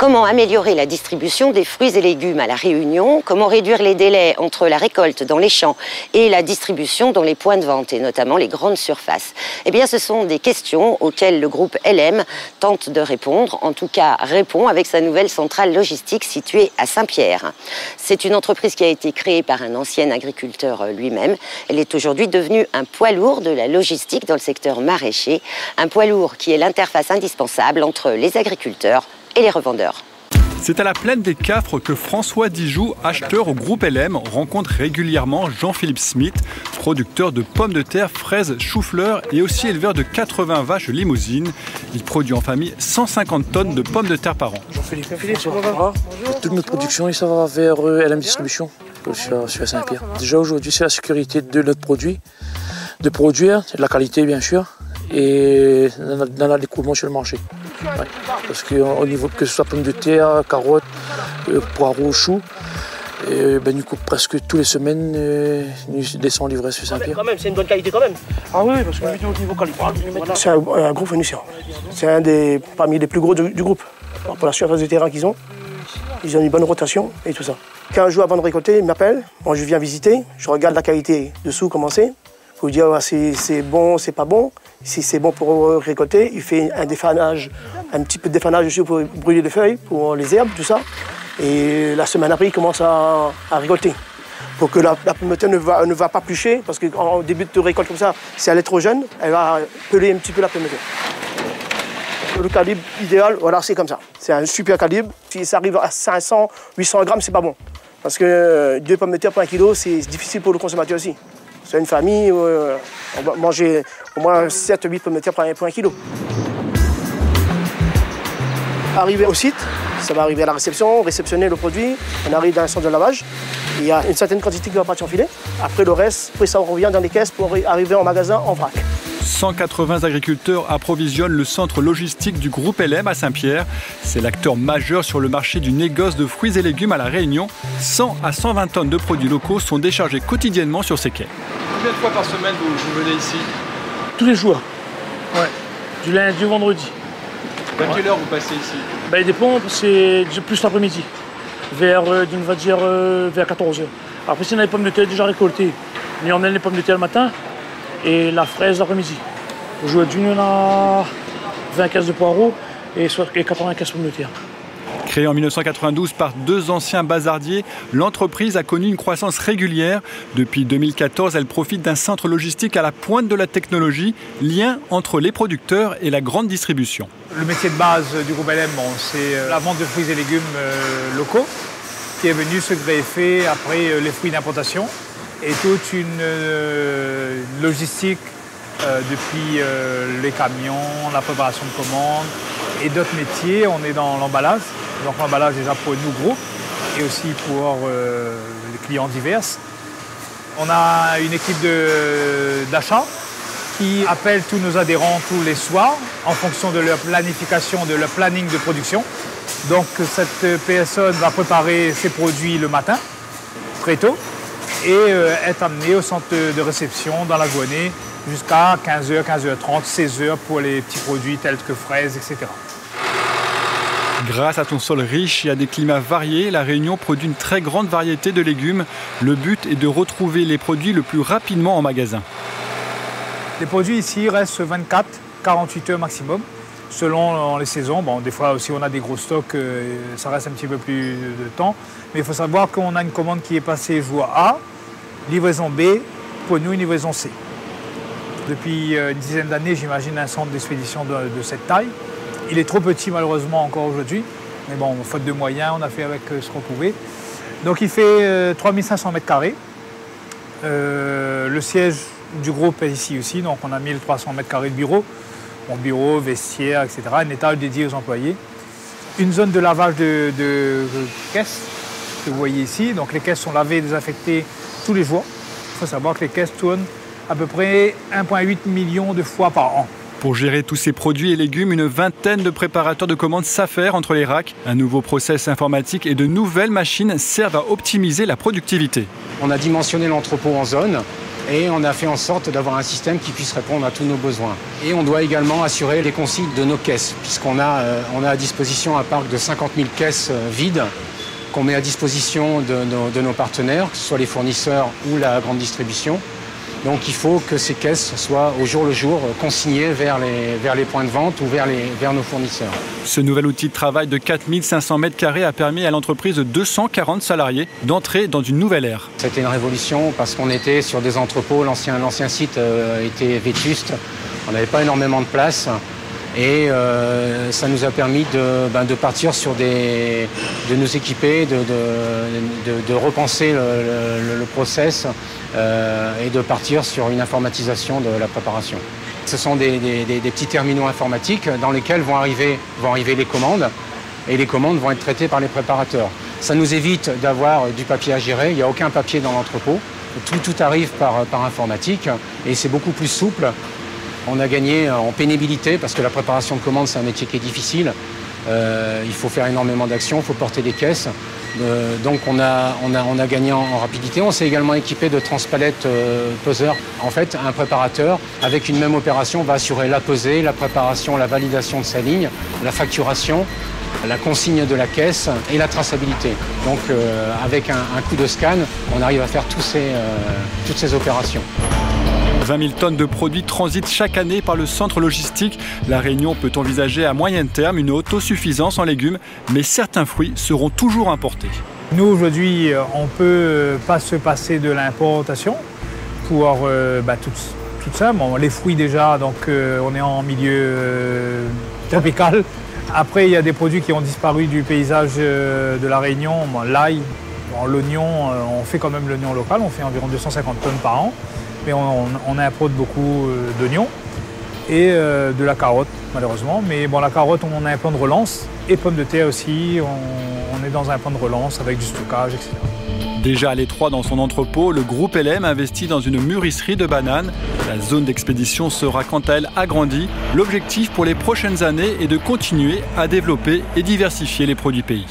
Comment améliorer la distribution des fruits et légumes à La Réunion? Comment réduire les délais entre la récolte dans les champs et la distribution dans les points de vente, et notamment les grandes surfaces? Eh bien, ce sont des questions auxquelles le groupe LM tente de répondre, en tout cas répond avec sa nouvelle centrale logistique située à Saint-Pierre. C'est une entreprise qui a été créée par un ancien agriculteur lui-même. Elle est aujourd'hui devenue un poids lourd de la logistique dans le secteur maraîcher, un poids lourd qui est l'interface indispensable entre les agriculteurs et les revendeurs. C'est à la plaine des Cafres que François Dijoux, acheteur au groupe LM, rencontre régulièrement Jean-Philippe Smith, producteur de pommes de terre, fraises, choux-fleurs et aussi éleveur de 80 vaches limousines. Il produit en famille 150 tonnes de pommes de terre par an. Jean-Philippe, toute notre production, ça va vers LM Distribution. Je suis à Saint-Pierre. Déjà aujourd'hui, c'est la sécurité de notre produit, de produire, de la qualité bien sûr, et dans l'écoulement sur le marché. Ouais. Parce qu'au niveau que ce soit pommes de terre, carottes, poireaux, choux, du coup presque toutes les semaines nous descendons livrer sur Saint-Pierre. C'est une bonne qualité quand même. Ah oui, parce que au niveau qualité. C'est un gros fournisseur. C'est parmi les plus gros du groupe. Alors, pour la surface de terrain qu'ils ont une bonne rotation et tout ça. 15 jours avant de récolter, ils m'appellent, moi je viens visiter, je regarde la qualité dessous, comment c'est, pour dire c'est bon, c'est pas bon. Si c'est bon pour récolter, il fait un défanage, un petit peu de défanage aussi pour brûler les feuilles, pour les herbes, tout ça. Et la semaine après, il commence à récolter. Pour que la pomme de terre ne va pas plucher, parce qu'en début de récolte comme ça, si elle est trop jeune, elle va peler un petit peu la pomme de terre. Le calibre idéal, voilà, c'est comme ça. C'est un super calibre. Si ça arrive à 500, 800 grammes, c'est pas bon. Parce que 2 pommes de terre pour 1 kilo, c'est difficile pour le consommateur aussi. C'est une famille, on va manger au moins 7 ou 8 pommes de terre pour 1 kilo. Arrivé au site, ça va arriver à la réception, réceptionner le produit. On arrive dans un centre de lavage. Il y a une certaine quantité qui va partir en filet. Après le reste, après ça revient dans les caisses pour arriver en magasin en vrac. 180 agriculteurs approvisionnent le centre logistique du groupe LM à Saint-Pierre. C'est l'acteur majeur sur le marché du négoce de fruits et légumes à La Réunion. 100 à 120 tonnes de produits locaux sont déchargés quotidiennement sur ces quais. Combien de fois par semaine vous venez ici? Tous les jours. Ouais. Du lundi au vendredi. À quelle heure vous passez ici? Les pompes, c'est plus l'après-midi. Vers 14h. Après, si on a les pommes de terre déjà récoltées, mais on a les pommes de terre le matin et la fraise l'après-midi. Aujourd'hui, on a 20 caisses de poireaux et 95 pommes de terre. Créée en 1992 par 2 anciens bazardiers, l'entreprise a connu une croissance régulière. Depuis 2014, elle profite d'un centre logistique à la pointe de la technologie, lien entre les producteurs et la grande distribution. Le métier de base du groupe LM, c'est la vente de fruits et légumes locaux, qui est venu se greffer après les fruits d'importation et toute une logistique depuis les camions, la préparation de commandes et d'autres métiers. On est dans l'emballage. Donc l'emballage déjà pour nous groupes et aussi pour les clients divers. On a une équipe d'achat qui appelle tous nos adhérents tous les soirs en fonction de leur planification, de leur planning de production. Donc cette PSE va préparer ses produits le matin, très tôt, et être amenée au centre de réception dans la journée jusqu'à 15h, 15h30, 16h pour les petits produits tels que fraises, etc. Grâce à son sol riche et à des climats variés, La Réunion produit une très grande variété de légumes. Le but est de retrouver les produits le plus rapidement en magasin. Les produits ici restent 24-48 heures maximum, selon les saisons. Bon, des fois aussi on a des gros stocks, ça reste un petit peu plus de temps. Mais il faut savoir qu'on a une commande qui est passée jour A, livraison B, pour nous une livraison C. Depuis une dizaine d'années, j'imagine un centre d'expédition de cette taille. Il est trop petit malheureusement encore aujourd'hui, mais bon, faute de moyens, on a fait avec ce qu'on pouvait. Donc il fait 3500 m². Le siège du groupe est ici aussi, donc on a 1300 m² de bureau. Bon, bureau, vestiaire, etc. Un étage dédié aux employés. Une zone de lavage de caisses que vous voyez ici. Donc les caisses sont lavées et désinfectées tous les jours. Il faut savoir que les caisses tournent à peu près 1,8 million de fois par an. Pour gérer tous ces produits et légumes, une vingtaine de préparateurs de commandes s'affairent entre les racks. Un nouveau process informatique et de nouvelles machines servent à optimiser la productivité. On a dimensionné l'entrepôt en zone Et on a fait en sorte d'avoir un système qui puisse répondre à tous nos besoins. Et on doit également assurer les consignes de nos caisses, puisqu'on a à disposition un parc de 50 000 caisses vides qu'on met à disposition de nos partenaires, que ce soit les fournisseurs ou la grande distribution. Donc il faut que ces caisses soient au jour le jour consignées vers les points de vente ou vers nos fournisseurs. Ce nouvel outil de travail de 4500 m² a permis à l'entreprise de 240 salariés d'entrer dans une nouvelle ère. C'était une révolution parce qu'on était sur des entrepôts, l'ancien site était vétuste, on n'avait pas énormément de place. Et ça nous a permis de partir sur de nous équiper, de repenser le process et de partir sur une informatisation de la préparation. Ce sont des petits terminaux informatiques dans lesquels vont arriver les commandes et les commandes vont être traitées par les préparateurs. Ça nous évite d'avoir du papier à gérer, il n'y a aucun papier dans l'entrepôt, tout arrive par informatique et c'est beaucoup plus souple. On a gagné en pénibilité parce que la préparation de commandes, c'est un métier qui est difficile. Il faut faire énormément d'actions, il faut porter des caisses. Donc on a gagné en rapidité. On s'est également équipé de transpalettes peseurs. En fait, un préparateur, avec une même opération, va assurer la pesée, la préparation, la validation de sa ligne, la facturation, la consigne de la caisse et la traçabilité. Donc avec un coup de scan, on arrive à faire toutes ces opérations. 20 000 tonnes de produits transitent chaque année par le centre logistique. La Réunion peut envisager à moyen terme une autosuffisance en légumes, mais certains fruits seront toujours importés. Nous, aujourd'hui, on ne peut pas se passer de l'importation pour tout ça. Bon, les fruits déjà, donc on est en milieu tropical. Après, il y a des produits qui ont disparu du paysage de la Réunion. Bon, l'ail, l'oignon, on fait quand même l'oignon local, on fait environ 250 tonnes par an. Mais on importe beaucoup d'oignons et de la carotte, malheureusement. Mais bon, la carotte, on a un plan de relance. Et pommes de terre aussi, on est dans un plan de relance avec du stockage, etc. Déjà à l'étroit dans son entrepôt, le groupe LM investit dans une mûrisserie de bananes. La zone d'expédition sera quant à elle agrandie. L'objectif pour les prochaines années est de continuer à développer et diversifier les produits pays.